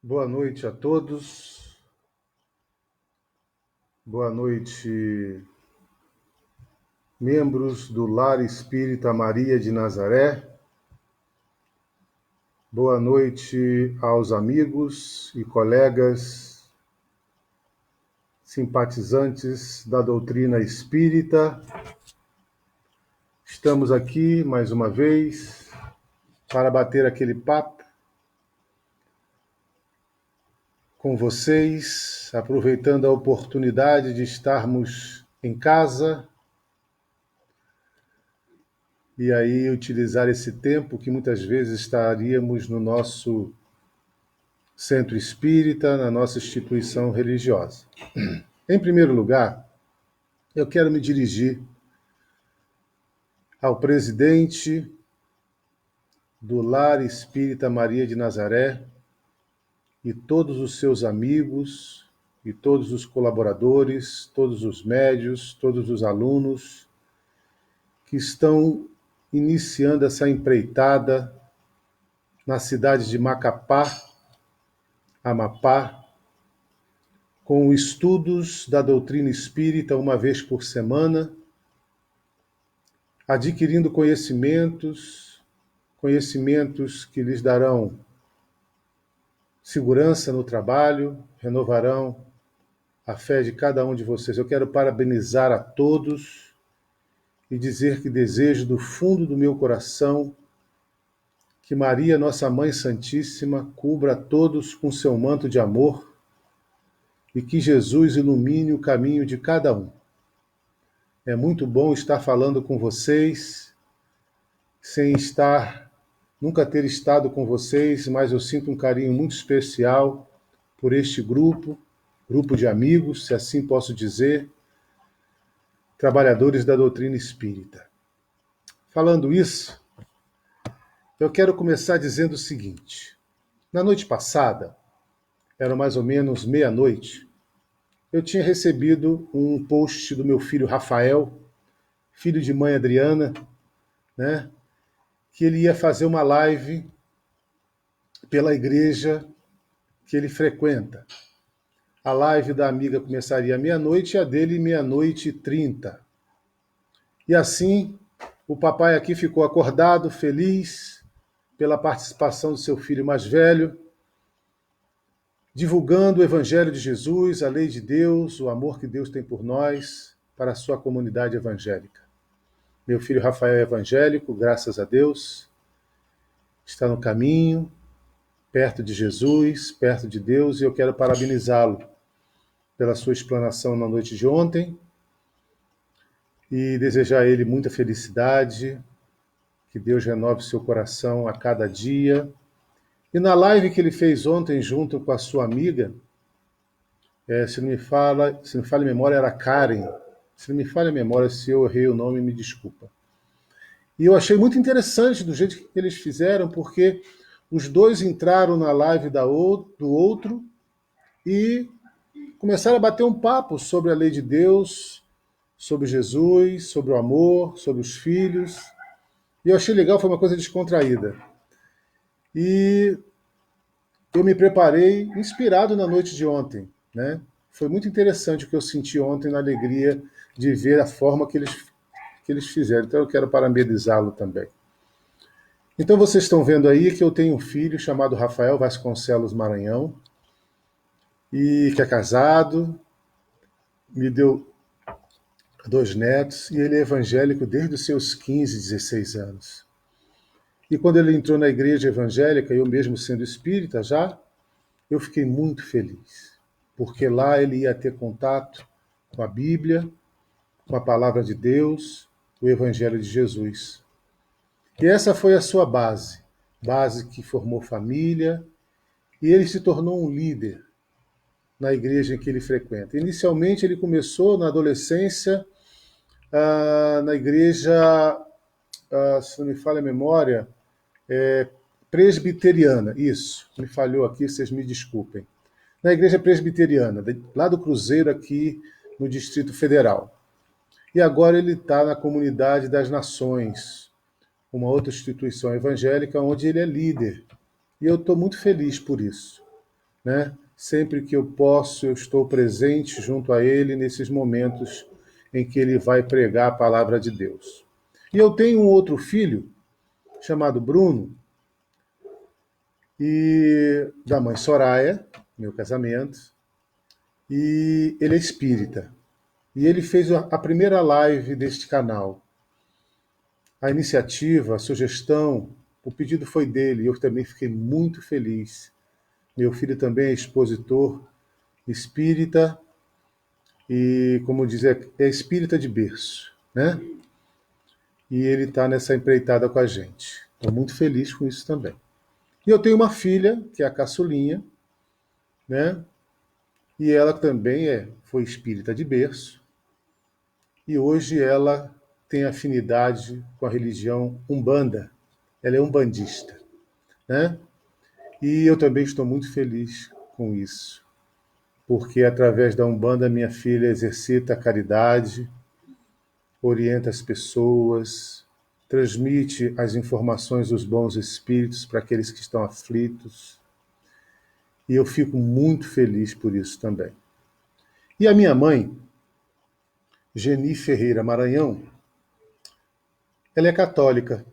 Boa noite a todos. Boa noite, membros do Lar Espírita Maria de Nazaré. Boa noite aos amigos e colegas simpatizantes da doutrina espírita. Estamos aqui mais uma vez para bater aquele papo com vocês, aproveitando a oportunidade de estarmos em casa e aí utilizar esse tempo que muitas vezes estaríamos no nosso centro espírita, na nossa instituição religiosa. Em primeiro lugar, eu quero me dirigir ao presidente do Lar Espírita Maria de Nazaré e todos os seus amigos e todos os colaboradores, todos os médios, todos os alunos que estão iniciando essa empreitada na cidade de Macapá, Amapá, com estudos da doutrina espírita uma vez por semana, adquirindo conhecimentos que lhes darão segurança no trabalho, renovarão a fé de cada um de vocês. Eu quero parabenizar a todos e dizer que desejo do fundo do meu coração que Maria, nossa Mãe Santíssima, cubra a todos com seu manto de amor e que Jesus ilumine o caminho de cada um. É muito bom estar falando com vocês, nunca ter estado com vocês, mas eu sinto um carinho muito especial por este grupo de amigos, se assim posso dizer, trabalhadores da doutrina espírita. Falando isso, eu quero começar dizendo o seguinte. Na noite passada, era mais ou menos meia-noite, eu tinha recebido um post do meu filho Rafael, filho de mãe Adriana, né, que ele ia fazer uma live pela igreja que ele frequenta. A live da amiga começaria meia-noite e a dele 00:30. E assim, o papai aqui ficou acordado, feliz pela participação do seu filho mais velho, divulgando o Evangelho de Jesus, a lei de Deus, o amor que Deus tem por nós, para a sua comunidade evangélica. Meu filho Rafael é evangélico, graças a Deus, está no caminho, perto de Jesus, perto de Deus, e eu quero parabenizá-lo pela sua explanação na noite de ontem e desejar a ele muita felicidade, que Deus renove seu coração a cada dia. E na live que ele fez ontem junto com a sua amiga, se não me falha a memória, era Karen. Se não me falha a memória, se eu errei o nome, me desculpa. E eu achei muito interessante do jeito que eles fizeram, porque os dois entraram na live do outro e começaram a bater um papo sobre a lei de Deus, sobre Jesus, sobre o amor, sobre os filhos. E eu achei legal, foi uma coisa descontraída. E eu me preparei inspirado na noite de ontem, né? Foi muito interessante o que eu senti ontem na alegria de ver a forma que eles fizeram. Então eu quero parabenizá-lo também. Então vocês estão vendo aí que eu tenho um filho chamado Rafael Vasconcelos Maranhão, e que é casado, me deu 2 netos, e ele é evangélico desde os seus 15, 16 anos. E quando ele entrou na igreja evangélica, eu mesmo sendo espírita já, eu fiquei muito feliz, porque lá ele ia ter contato com a Bíblia, com a palavra de Deus, o Evangelho de Jesus. E essa foi a sua base. base que formou família, e ele se tornou um líder na igreja em que ele frequenta. Inicialmente, ele começou na adolescência na igreja, se não me falha a memória, presbiteriana. Isso, me falhou aqui, vocês me desculpem. Na igreja presbiteriana, lá do Cruzeiro, aqui no Distrito Federal. E agora ele está na Comunidade das Nações, uma outra instituição evangélica onde ele é líder. E eu estou muito feliz por isso, né? Sempre que eu posso, eu estou presente junto a ele nesses momentos em que ele vai pregar a palavra de Deus. E eu tenho um outro filho, chamado Bruno, e da mãe Soraya, meu casamento, e ele é espírita. E ele fez a primeira live deste canal. A iniciativa, a sugestão, o pedido foi dele, e eu também fiquei muito feliz. Meu filho também é expositor espírita, e, como dizer, é espírita de berço, né? E ele está nessa empreitada com a gente. Estou muito feliz com isso também. E eu tenho uma filha, que é a caçulinha, né? E ela também foi espírita de berço, e hoje ela tem afinidade com a religião Umbanda. Ela é umbandista, né? E eu também estou muito feliz com isso, porque através da Umbanda minha filha exercita a caridade, orienta as pessoas, transmite as informações dos bons espíritos para aqueles que estão aflitos. E eu fico muito feliz por isso também. E a minha mãe, Geni Ferreira Maranhão, ela é católica.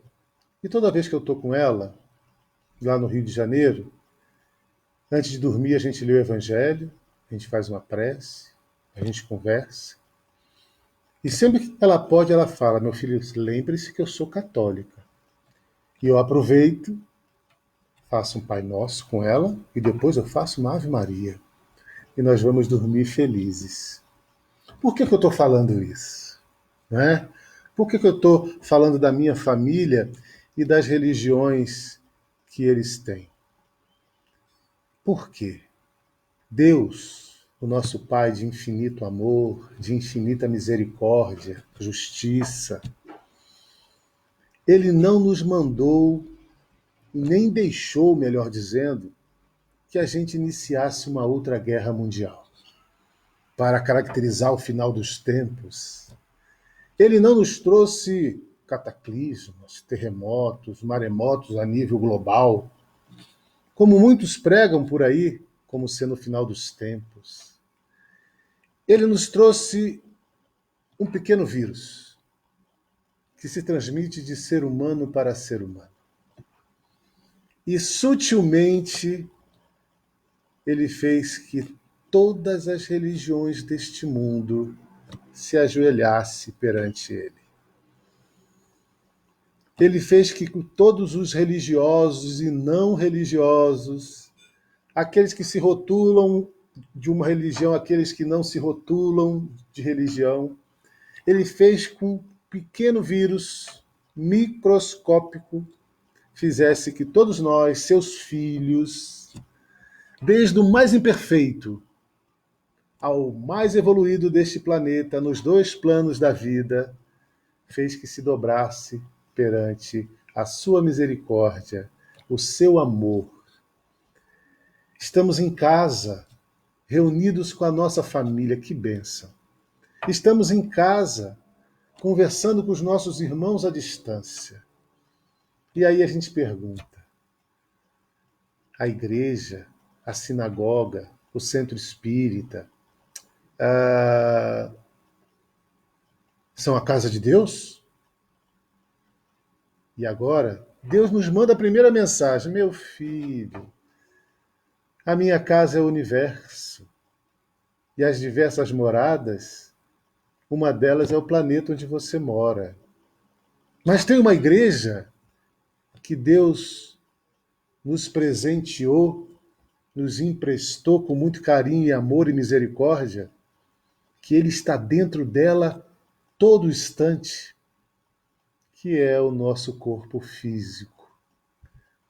E toda vez que eu estou com ela, lá no Rio de Janeiro, antes de dormir a gente lê o Evangelho, a gente faz uma prece, a gente conversa. E sempre que ela pode, ela fala: meu filho, lembre-se que eu sou católica. E eu aproveito, faço um Pai Nosso com ela, e depois eu faço uma Ave Maria. E nós vamos dormir felizes. Por que eu estou falando isso? Né? Por que eu estou falando da minha família e das religiões que eles têm? Por quê? Deus, o nosso Pai de infinito amor, de infinita misericórdia, justiça, ele não nos mandou, nem deixou, melhor dizendo, que a gente iniciasse uma outra guerra mundial para caracterizar o final dos tempos. Ele não nos trouxe cataclismos, terremotos, maremotos a nível global, como muitos pregam por aí, como sendo o final dos tempos. Ele nos trouxe um pequeno vírus que se transmite de ser humano para ser humano. E sutilmente ele fez que todas as religiões deste mundo se ajoelhasse perante ele. Ele fez que todos os religiosos e não religiosos, aqueles que se rotulam de uma religião, aqueles que não se rotulam de religião, ele fez com um pequeno vírus microscópico fizesse que todos nós, seus filhos, desde o mais imperfeito ao mais evoluído deste planeta, nos dois planos da vida, fez que se dobrasse perante a sua misericórdia, o seu amor. Estamos em casa, reunidos com a nossa família, que bênção. Estamos em casa, conversando com os nossos irmãos à distância. E aí a gente pergunta: a igreja, a sinagoga, o centro espírita, são a casa de Deus? E agora, Deus nos manda a primeira mensagem: meu filho, a minha casa é o universo. E as diversas moradas, uma delas é o planeta onde você mora. Mas tem uma igreja que Deus nos presenteou, nos emprestou com muito carinho e amor e misericórdia, que Ele está dentro dela todo instante, que é o nosso corpo físico.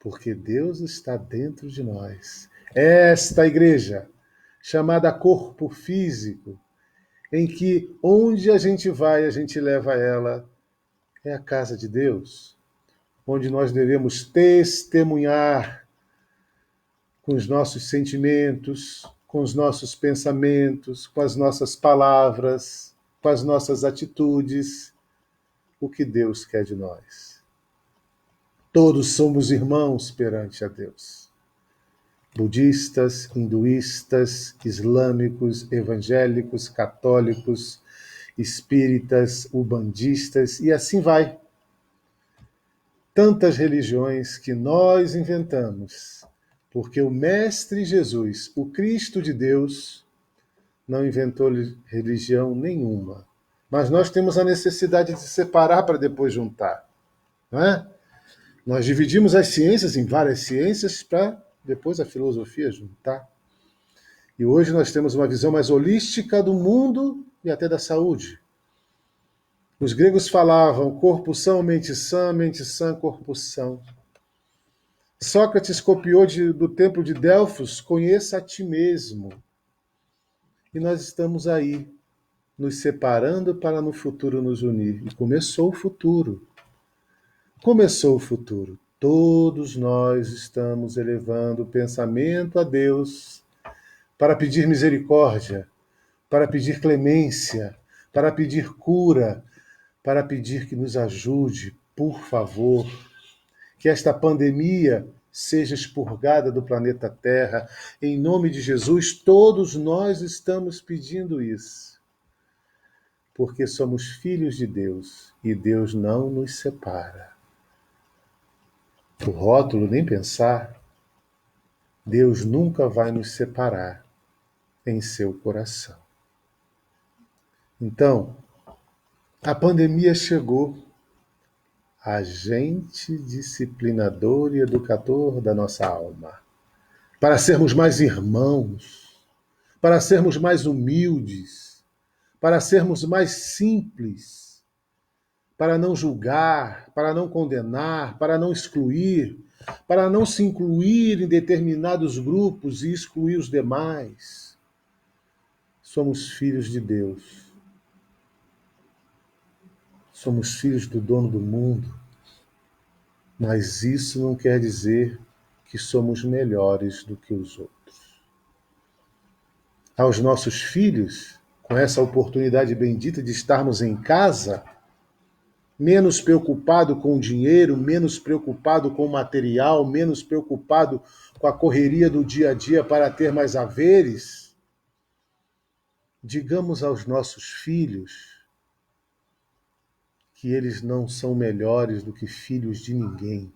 porque Deus está dentro de nós. Esta igreja, chamada corpo físico, em que onde a gente vai, a gente leva ela, é a casa de Deus, onde nós devemos testemunhar com os nossos sentimentos, com os nossos pensamentos, com as nossas palavras, com as nossas atitudes, o que Deus quer de nós. Todos somos irmãos perante a Deus. Budistas, hinduístas, islâmicos, evangélicos, católicos, espíritas, ubandistas e assim vai. Tantas religiões que nós inventamos, porque o Mestre Jesus, o Cristo de Deus, não inventou religião nenhuma. Mas nós temos a necessidade de separar para depois juntar. Não é? Nós dividimos as ciências em várias ciências para depois a filosofia juntar. E hoje nós temos uma visão mais holística do mundo e até da saúde. Os gregos falavam corpo são, mente sã, corpo são. Sócrates copiou do templo de Delfos, conheça a ti mesmo. E nós estamos aí, nos separando para no futuro nos unir. E começou o futuro. Começou o futuro. Todos nós estamos elevando o pensamento a Deus para pedir misericórdia, para pedir clemência, para pedir cura, para pedir que nos ajude, por favor, que esta pandemia seja expurgada do planeta Terra. Em nome de Jesus, todos nós estamos pedindo isso, porque somos filhos de Deus e Deus não nos separa. O rótulo, nem pensar, Deus nunca vai nos separar em seu coração. Então, a pandemia chegou, agente disciplinador e educador da nossa alma, para sermos mais irmãos, para sermos mais humildes, para sermos mais simples, para não julgar, para não condenar, para não excluir, para não se incluir em determinados grupos e excluir os demais. Somos filhos de Deus. Somos filhos do dono do mundo. Mas isso não quer dizer que somos melhores do que os outros. Aos nossos filhos, com essa oportunidade bendita de estarmos em casa, menos preocupado com o dinheiro, menos preocupado com o material, menos preocupado com a correria do dia a dia para ter mais haveres, digamos aos nossos filhos que eles não são melhores do que filhos de ninguém.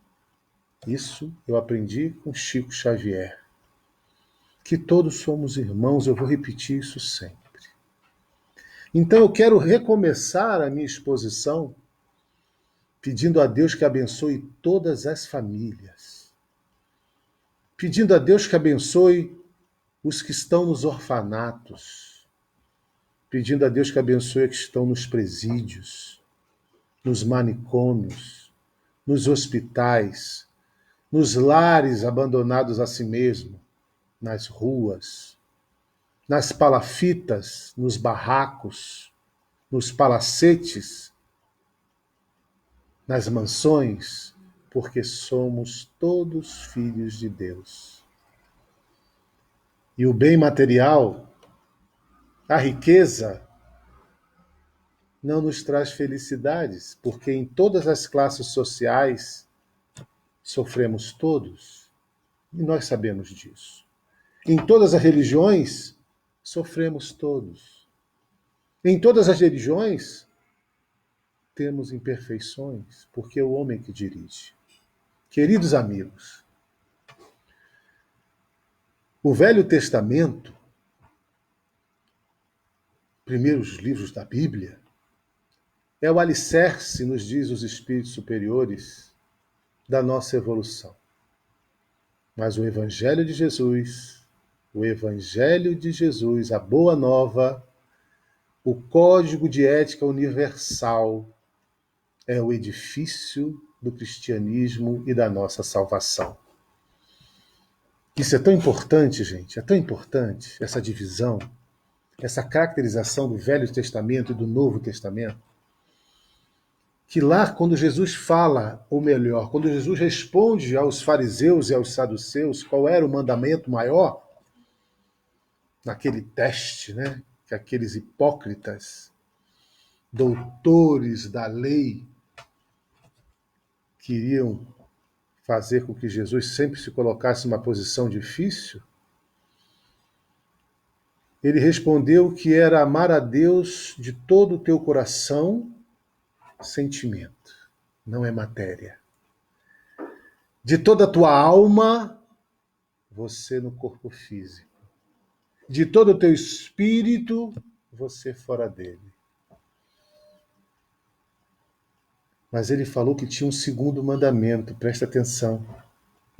Isso eu aprendi com Chico Xavier. Que todos somos irmãos, eu vou repetir isso sempre. Então eu quero recomeçar a minha exposição pedindo a Deus que abençoe todas as famílias. Pedindo a Deus que abençoe os que estão nos orfanatos. Pedindo a Deus que abençoe os que estão nos presídios, nos manicômios, nos hospitais, nos lares abandonados a si mesmo, nas ruas, nas palafitas, nos barracos, nos palacetes, nas mansões, porque somos todos filhos de Deus. E o bem material, a riqueza, não nos traz felicidades, porque em todas as classes sociais sofremos todos, e nós sabemos disso. Em todas as religiões, sofremos todos. Em todas as religiões, temos imperfeições, porque é o homem que dirige. Queridos amigos, o Velho Testamento, primeiros livros da Bíblia, é o alicerce, nos diz os espíritos superiores, da nossa evolução. Mas o Evangelho de Jesus, a Boa Nova, o Código de Ética Universal, é o edifício do cristianismo e da nossa salvação. Isso é tão importante, gente, é tão importante, essa divisão, essa caracterização do Velho Testamento e do Novo Testamento, que lá, quando Jesus fala, ou melhor, quando Jesus responde aos fariseus e aos saduceus qual era o mandamento maior, naquele teste, né, que aqueles hipócritas, doutores da lei, queriam fazer com que Jesus sempre se colocasse numa posição difícil, ele respondeu que era amar a Deus de todo o teu coração, sentimento, não é matéria. De toda a tua alma, você no corpo físico. De todo o teu espírito, você fora dele. Mas ele falou que tinha um segundo mandamento, presta atenção.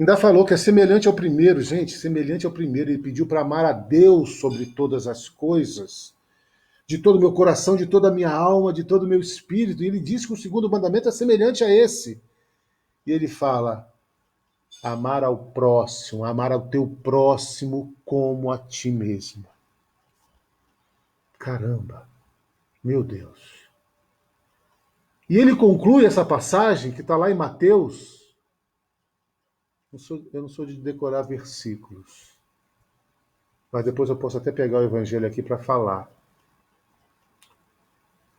Ainda falou que é semelhante ao primeiro, gente, semelhante ao primeiro. Ele pediu para amar a Deus sobre todas as coisas, de todo o meu coração, de toda a minha alma, de todo o meu espírito. E ele diz que o segundo mandamento é semelhante a esse. E ele fala, amar ao próximo, amar ao teu próximo como a ti mesmo. Caramba, meu Deus. E ele conclui essa passagem, que está lá em Mateus. Eu não sou de decorar versículos, mas depois eu posso até pegar o evangelho aqui para falar.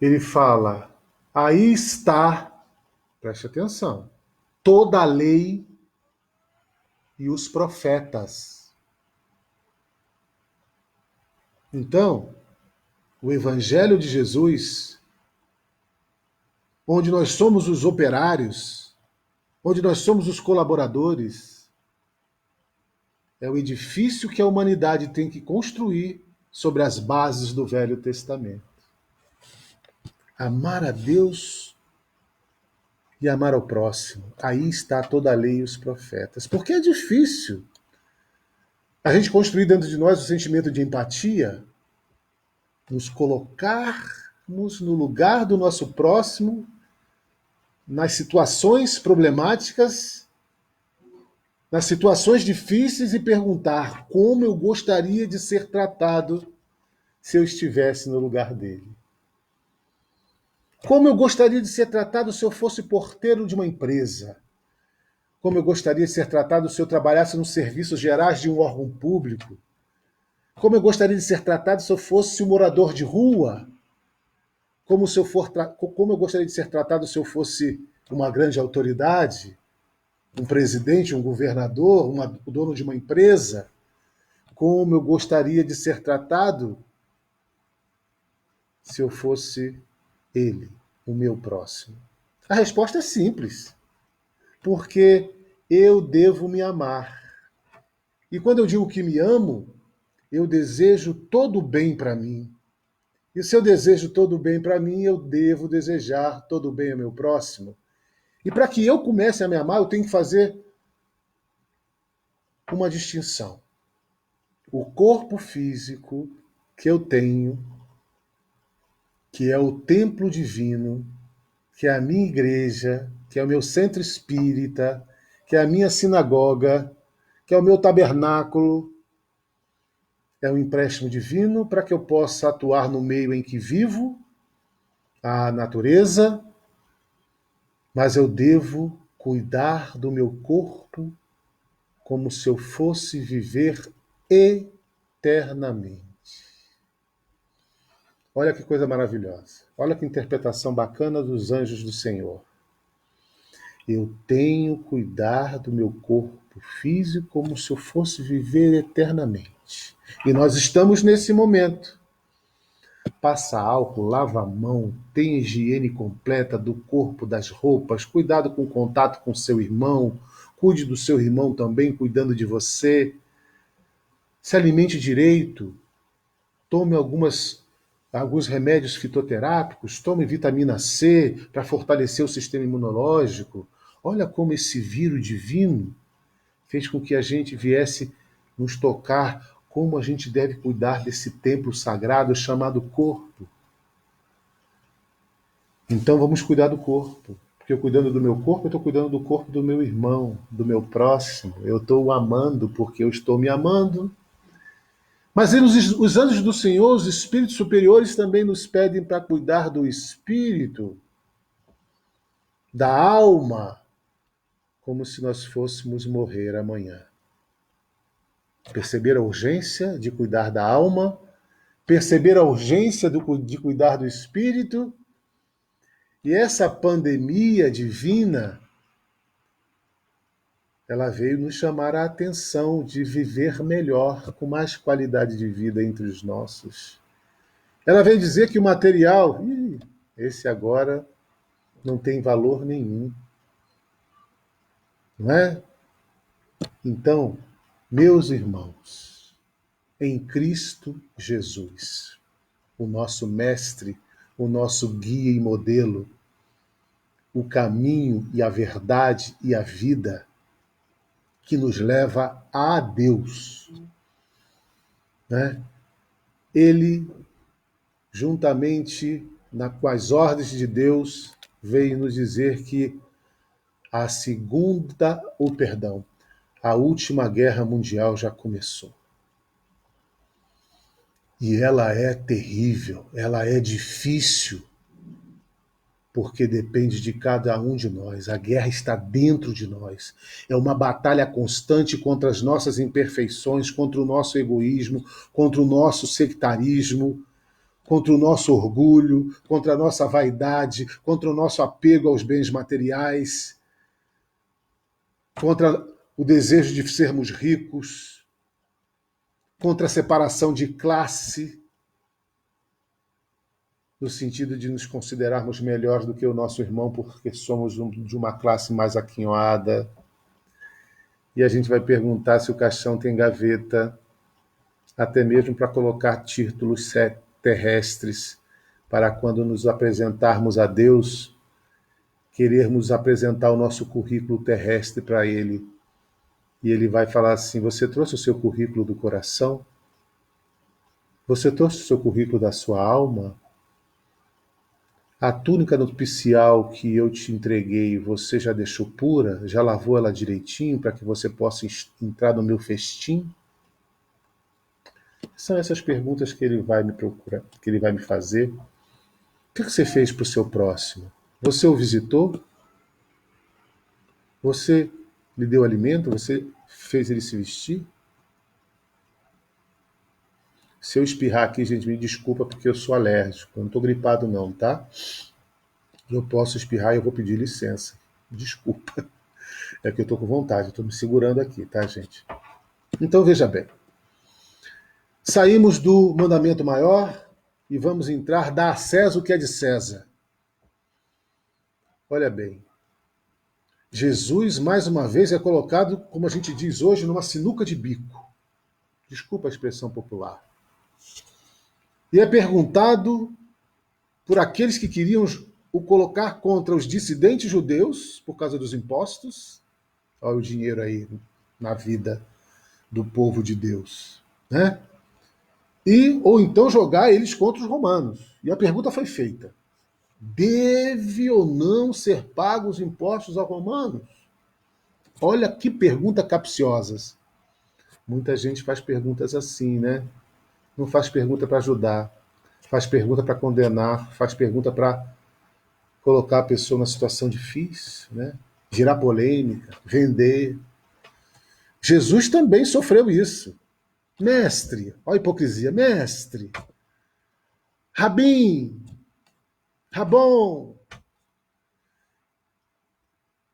Ele fala, aí está, preste atenção, toda a lei e os profetas. Então, o evangelho de Jesus, onde nós somos os operários, onde nós somos os colaboradores, é o edifício que a humanidade tem que construir sobre as bases do Velho Testamento. Amar a Deus e amar ao próximo. Aí está toda a lei e os profetas. Porque é difícil a gente construir dentro de nós o sentimento de empatia, nos colocarmos no lugar do nosso próximo, nas situações problemáticas, nas situações difíceis e perguntar como eu gostaria de ser tratado se eu estivesse no lugar dele. Como eu gostaria de ser tratado se eu fosse porteiro de uma empresa. Como eu gostaria de ser tratado se eu trabalhasse nos serviços gerais de um órgão público. Como eu gostaria de ser tratado se eu fosse um morador de rua. Como eu gostaria de ser tratado se eu fosse uma grande autoridade, um presidente, um governador, o dono de uma empresa. Como eu gostaria de ser tratado se eu fosse ele, o meu próximo? A resposta é simples. Porque eu devo me amar. E quando eu digo que me amo, eu desejo todo o bem para mim. E se eu desejo todo o bem para mim, eu devo desejar todo o bem ao meu próximo. E para que eu comece a me amar, eu tenho que fazer uma distinção. O corpo físico que eu tenho, que é o templo divino, que é a minha igreja, que é o meu centro espírita, que é a minha sinagoga, que é o meu tabernáculo, é um empréstimo divino para que eu possa atuar no meio em que vivo, a natureza, mas eu devo cuidar do meu corpo como se eu fosse viver eternamente. Olha que coisa maravilhosa. Olha que interpretação bacana dos anjos do Senhor. Eu tenho que cuidar do meu corpo físico como se eu fosse viver eternamente. E nós estamos nesse momento. Passa álcool, lava a mão, tem higiene completa do corpo, das roupas, cuidado com o contato com seu irmão, cuide do seu irmão também, cuidando de você. Se alimente direito, tome alguns remédios fitoterápicos, tome vitamina C para fortalecer o sistema imunológico. Olha como esse vírus divino fez com que a gente viesse nos tocar como a gente deve cuidar desse templo sagrado chamado corpo. Então vamos cuidar do corpo, Porque eu cuidando do meu corpo, eu estou cuidando do corpo do meu irmão, do meu próximo. Eu estou o amando porque eu estou me amando. Mas os anjos do Senhor, os espíritos superiores, também nos pedem para cuidar do espírito, da alma, como se nós fôssemos morrer amanhã. Perceber a urgência de cuidar da alma, perceber a urgência de cuidar do espírito, e essa pandemia divina, ela veio nos chamar a atenção de viver melhor, com mais qualidade de vida entre os nossos. Ela veio dizer que o material, esse agora não tem valor nenhum, não é? Então, meus irmãos, em Cristo Jesus, o nosso mestre, o nosso guia e modelo, o caminho e a verdade e a vida que nos leva a Deus, né? Ele, juntamente com as ordens de Deus, veio nos dizer que a última guerra mundial já começou. E ela é terrível, ela é difícil, porque depende de cada um de nós. A guerra está dentro de nós. É uma batalha constante contra as nossas imperfeições, contra o nosso egoísmo, contra o nosso sectarismo, contra o nosso orgulho, contra a nossa vaidade, contra o nosso apego aos bens materiais, contra o desejo de sermos ricos, contra a separação de classe, no sentido de nos considerarmos melhores do que o nosso irmão porque somos de uma classe mais aquinhoada. E a gente vai perguntar se o caixão tem gaveta, até mesmo para colocar títulos terrestres, para quando nos apresentarmos a Deus, querermos apresentar o nosso currículo terrestre para Ele. E Ele vai falar assim: você trouxe o seu currículo do coração? Você trouxe o seu currículo da sua alma? A túnica nupcial que eu te entreguei, você já deixou pura? Já lavou ela direitinho para que você possa entrar no meu festim? São essas perguntas que ele vai me procurar, que ele vai me fazer. O que você fez para o seu próximo? Você o visitou? Você lhe deu alimento? Você fez ele se vestir? Se eu espirrar aqui, gente, me desculpa porque eu sou alérgico. Eu não estou gripado não, tá? Eu posso espirrar e eu vou pedir licença. Desculpa. É que eu estou com vontade, estou me segurando aqui, tá, gente? Então, veja bem. Saímos do mandamento maior e vamos entrar, dá a César o que é de César. Olha bem, Jesus, mais uma vez, é colocado, como a gente diz hoje, numa sinuca de bico. Desculpa a expressão popular. E é perguntado por aqueles que queriam o colocar contra os dissidentes judeus, por causa dos impostos. Olha o dinheiro aí na vida do povo de Deus, né? Ou então jogar eles contra os romanos. E a pergunta foi feita: deve ou não ser pagos os impostos aos romanos? Olha que pergunta capciosas. Muita gente faz perguntas assim, né? Não faz pergunta para ajudar, faz pergunta para condenar, faz pergunta para colocar a pessoa numa situação difícil, né? Gerar polêmica, vender. Jesus também sofreu isso. Mestre, olha a hipocrisia, mestre, Rabim, Rabom,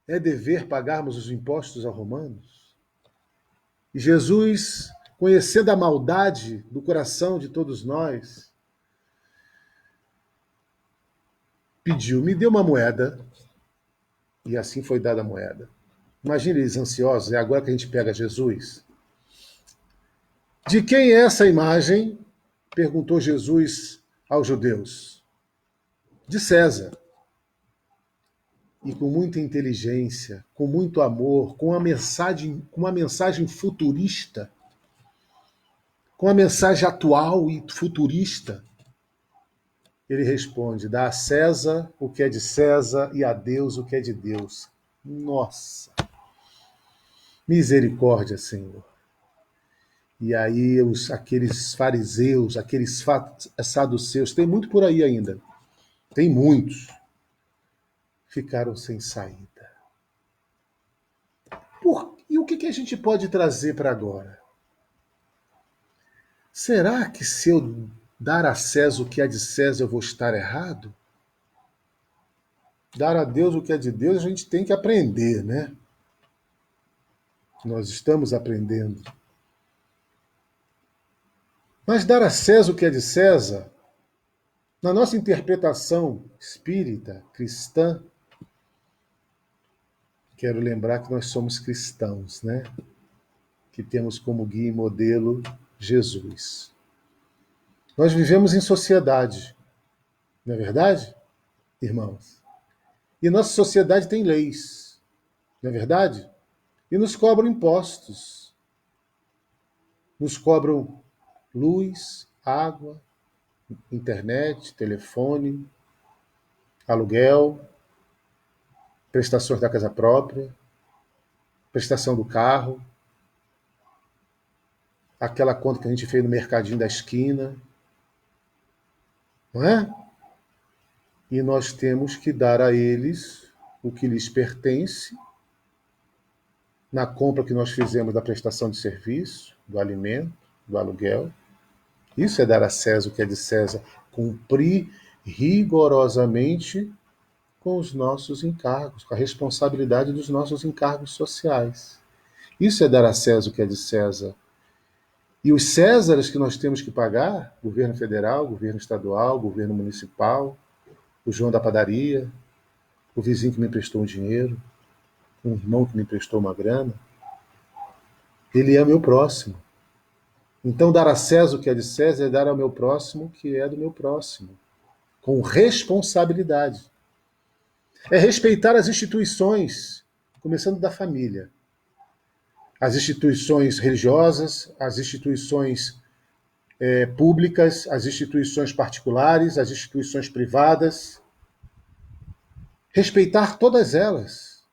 é dever pagarmos os impostos aos romanos? E Jesus, conhecendo a maldade do coração de todos nós, pediu, me dê uma moeda, e assim foi dada a moeda. Imagina eles ansiosos, é agora que a gente pega Jesus. De quem é essa imagem? Perguntou Jesus aos judeus. De César. E com muita inteligência, com muito amor, com uma mensagem futurista, com uma mensagem atual e futurista, Ele responde: dá a César o que é de César e a Deus o que é de Deus. Nossa, misericórdia, Senhor. E aí aqueles fariseus, aqueles saduceus, tem muito por aí ainda, tem muitos, ficaram sem saída. E o que a gente pode trazer para agora? Será que se eu dar a César o que é de César eu vou estar errado? Dar a Deus o que é de Deus a gente tem que aprender, né? Nós estamos aprendendo. Mas dar a César o que é de César, na nossa interpretação espírita, cristã, quero lembrar que nós somos cristãos, né? Que temos como guia e modelo Jesus. Nós vivemos em sociedade, não é verdade, irmãos? E nossa sociedade tem leis, não é verdade? E nos cobram impostos. Nos cobram luz, água, internet, telefone, aluguel, prestações da casa própria, prestação do carro, aquela conta que a gente fez no mercadinho da esquina, não é? E nós temos que dar a eles o que lhes pertence na compra que nós fizemos da prestação de serviço, do alimento, do aluguel. Isso é dar a César o que é de César, cumprir rigorosamente com os nossos encargos, com a responsabilidade dos nossos encargos sociais. Isso é dar a César o que é de César. E os Césares que nós temos que pagar, governo federal, governo estadual, governo municipal, o João da padaria, o vizinho que me emprestou um dinheiro, um irmão que me emprestou uma grana, ele é meu próximo. Então, dar a César o que é de César é dar ao meu próximo o que é do meu próximo, com responsabilidade. É respeitar as instituições, começando da família. As instituições religiosas, as instituições públicas, as instituições particulares, as instituições privadas. Respeitar todas elas.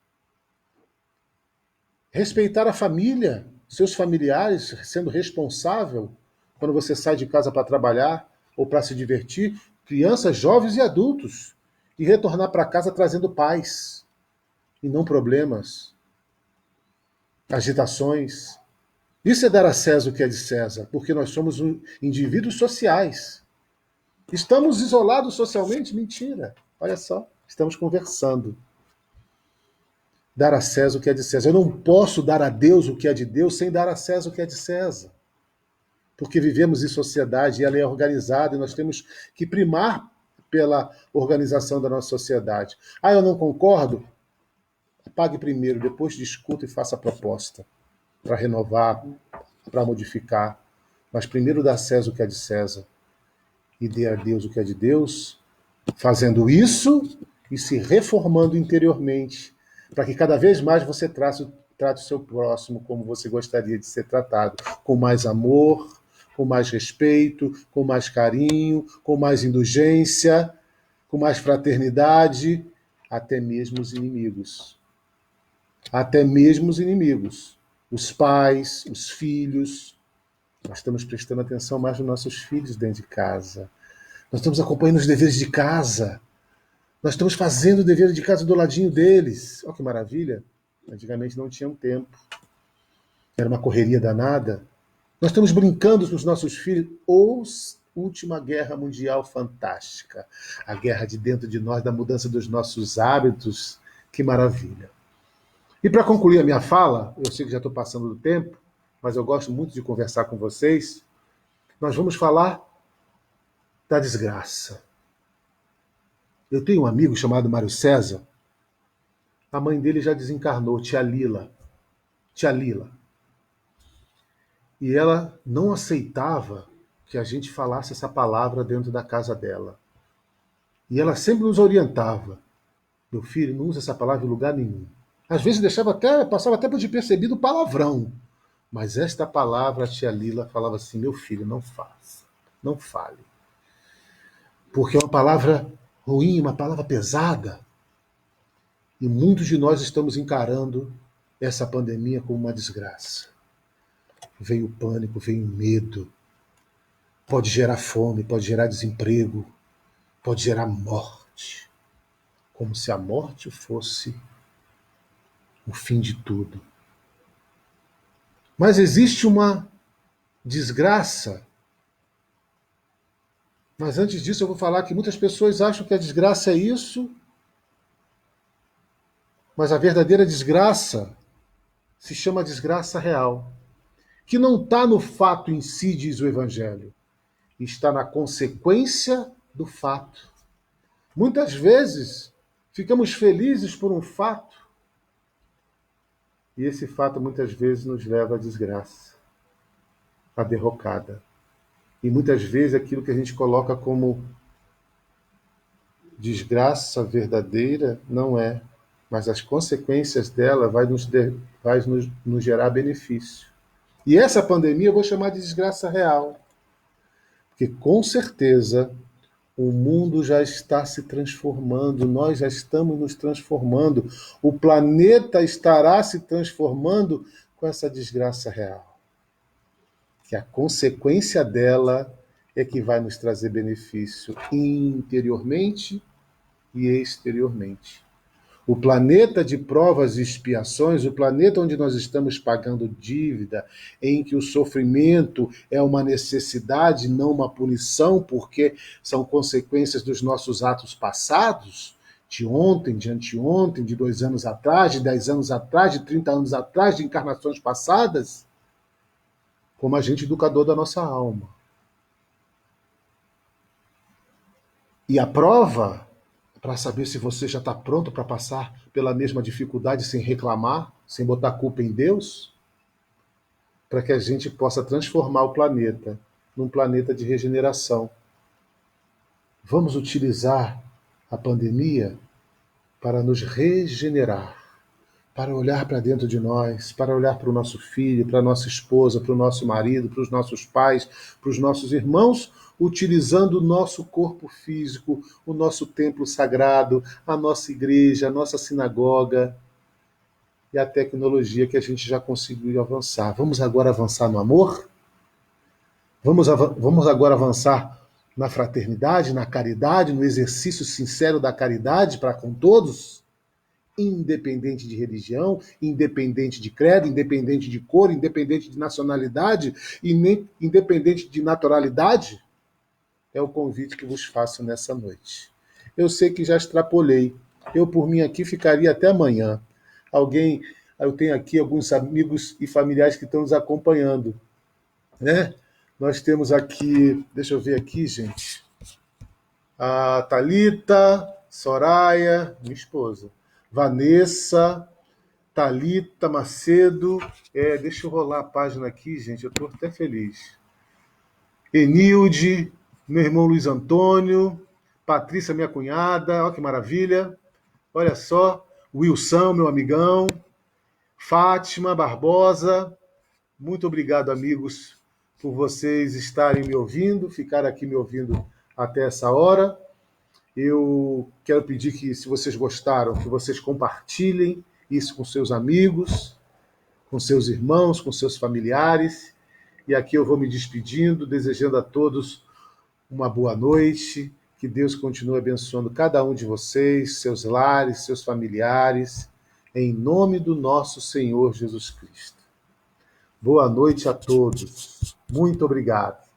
Respeitar a família, seus familiares, sendo responsável quando você sai de casa para trabalhar ou para se divertir, crianças, jovens e adultos, e retornar para casa trazendo paz e não problemas, agitações. Isso é dar a César o que é de César, porque nós somos indivíduos sociais. Estamos isolados socialmente? Mentira. Olha só, estamos conversando. Dar a César o que é de César. Eu não posso dar a Deus o que é de Deus sem dar a César o que é de César. Porque vivemos em sociedade e ela é organizada e nós temos que primar pela organização da nossa sociedade. Ah, eu não concordo? Pague primeiro, depois discuta e faça a proposta para renovar, para modificar. Mas primeiro dá a César o que é de César e dê a Deus o que é de Deus, fazendo isso e se reformando interiormente, para que cada vez mais você trate o seu próximo como você gostaria de ser tratado, com mais amor, com mais respeito, com mais carinho, com mais indulgência, com mais fraternidade, até mesmo os inimigos. Até mesmo os inimigos. Os pais, os filhos. Nós estamos prestando atenção mais nos nossos filhos dentro de casa. Nós estamos acompanhando os deveres de casa. Nós estamos fazendo o dever de casa do ladinho deles. Olha que maravilha. Antigamente não tinham tempo. Era uma correria danada. Nós estamos brincando com os nossos filhos. Última guerra mundial fantástica. A guerra de dentro de nós, da mudança dos nossos hábitos. Que maravilha. E para concluir a minha fala, eu sei que já estou passando do tempo, mas eu gosto muito de conversar com vocês. Nós vamos falar da desgraça. Eu tenho um amigo chamado Mário César. A mãe dele já desencarnou, tia Lila. Tia Lila. E ela não aceitava que a gente falasse essa palavra dentro da casa dela. E ela sempre nos orientava. Meu filho, não usa essa palavra em lugar nenhum. Às vezes passava até por despercebido palavrão. Mas esta palavra, a tia Lila falava assim, meu filho, não faça, não fale. porque é uma palavra ruim, uma palavra pesada. E muitos de nós estamos encarando essa pandemia como uma desgraça. Veio o pânico, veio o medo. Pode gerar fome, pode gerar desemprego, pode gerar morte. Como se a morte fosse o fim de tudo. Mas existe uma desgraça. Mas antes disso eu vou falar que muitas pessoas acham que a desgraça é isso, mas a verdadeira desgraça se chama desgraça real, que não está no fato em si, diz o Evangelho, está na consequência do fato. Muitas vezes ficamos felizes por um fato, e esse fato muitas vezes nos leva à desgraça, à derrocada. E muitas vezes aquilo que a gente coloca como desgraça verdadeira não é, mas as consequências dela vai nos gerar benefício. E essa pandemia eu vou chamar de desgraça real, porque com certeza o mundo já está se transformando, nós já estamos nos transformando, o planeta estará se transformando com essa desgraça real. Que a consequência dela é que vai nos trazer benefício interiormente e exteriormente. O planeta de provas e expiações, o planeta onde nós estamos pagando dívida, em que o sofrimento é uma necessidade, não uma punição, porque são consequências dos nossos atos passados, de ontem, de anteontem, de 2 anos atrás, de 10 anos atrás, de 30 anos atrás, de encarnações passadas, como agente educador da nossa alma. E a prova, para saber se você já está pronto para passar pela mesma dificuldade sem reclamar, sem botar culpa em Deus, para que a gente possa transformar o planeta num planeta de regeneração. Vamos utilizar a pandemia para nos regenerar, para olhar para dentro de nós, para olhar para o nosso filho, para a nossa esposa, para o nosso marido, para os nossos pais, para os nossos irmãos, utilizando o nosso corpo físico, o nosso templo sagrado, a nossa igreja, a nossa sinagoga e a tecnologia que a gente já conseguiu avançar. Vamos agora avançar no amor? Vamos agora avançar na fraternidade, na caridade, no exercício sincero da caridade para com todos? Independente de religião, independente de credo, independente de cor, independente de nacionalidade e nem independente de naturalidade? É o convite que vos faço nessa noite. Eu sei que já extrapolei. Eu, por mim, aqui ficaria até amanhã. Eu tenho aqui alguns amigos e familiares que estão nos acompanhando, né? Nós temos aqui, deixa eu ver aqui, gente, a Thalita, Soraya, minha esposa, Vanessa, Thalita Macedo, deixa eu rolar a página aqui, gente, eu estou até feliz. Enilde, meu irmão Luiz Antônio, Patrícia, minha cunhada, olha que maravilha, olha só, Wilson, meu amigão, Fátima Barbosa, muito obrigado, amigos, por vocês estarem me ouvindo, ficar aqui me ouvindo até essa hora. Eu quero pedir que, se vocês gostaram, que vocês compartilhem isso com seus amigos, com seus irmãos, com seus familiares. E aqui eu vou me despedindo, desejando a todos uma boa noite, que Deus continue abençoando cada um de vocês, seus lares, seus familiares, em nome do nosso Senhor Jesus Cristo. Boa noite a todos. Muito obrigado.